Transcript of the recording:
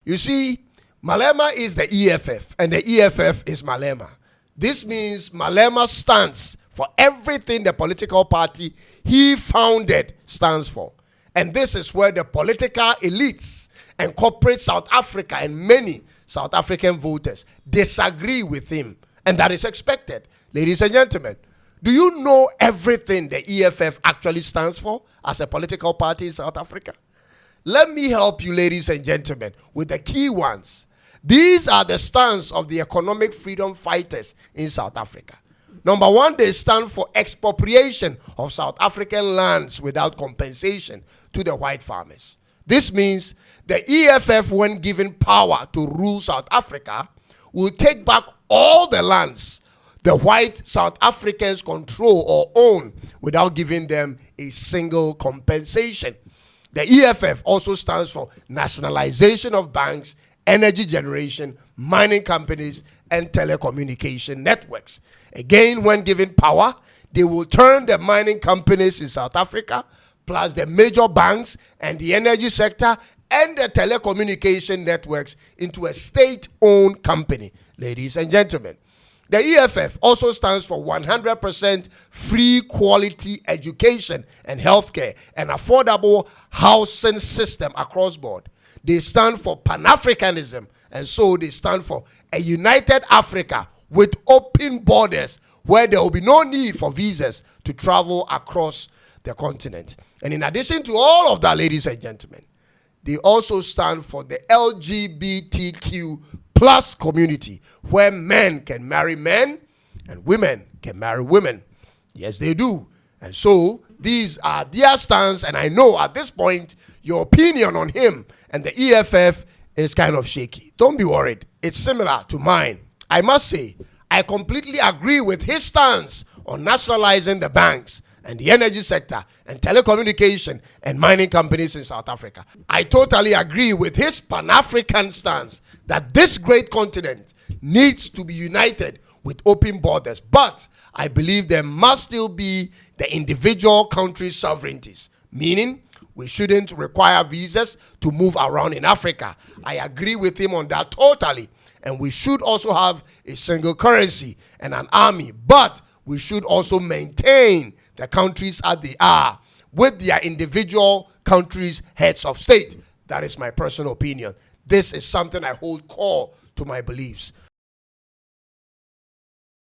You see, Malema is the EFF, and the EFF is Malema. This means Malema stands for everything the political party he founded stands for. And this is where the political elites and corporate South Africa and many South African voters disagree with him. And that is expected. Ladies and gentlemen, do you know everything the EFF actually stands for as a political party in South Africa? Let me help you, ladies and gentlemen, with the key ones. These are the stance of the economic freedom fighters in South Africa. Number one, they stand for expropriation of South African lands without compensation to the white farmers. This means the EFF, when given power to rule South Africa, will take back all the lands the white South Africans control or own without giving them a single compensation. The EFF also stands for nationalization of banks, energy generation, mining companies, and telecommunication networks. Again, when given power, they will turn the mining companies in South Africa, plus the major banks and the energy sector and the telecommunication networks into a state-owned company, ladies and gentlemen. The EFF also stands for 100% free quality education and healthcare and affordable housing system across board. They stand for Pan-Africanism, and so they stand for a united Africa with open borders where there will be no need for visas to travel across the continent. And in addition to all of that, ladies and gentlemen, they also stand for the LGBTQ plus community, where men can marry men and women can marry women. Yes, they do. And so these are their stance, and I know at this point your opinion on him and the EFF is kind of shaky. Don't be worried. It's similar to mine. I must say, I completely agree with his stance on nationalizing the banks and the energy sector and telecommunication and mining companies in South Africa. I totally agree with his Pan-African stance that this great continent needs to be united with open borders. But I believe there must still be the individual country sovereignties, meaning we shouldn't require visas to move around in Africa. I agree with him on that totally. And we should also have a single currency and an army. But we should also maintain the countries as they are with their individual countries' heads of state. That is my personal opinion. This is something I hold core to my beliefs.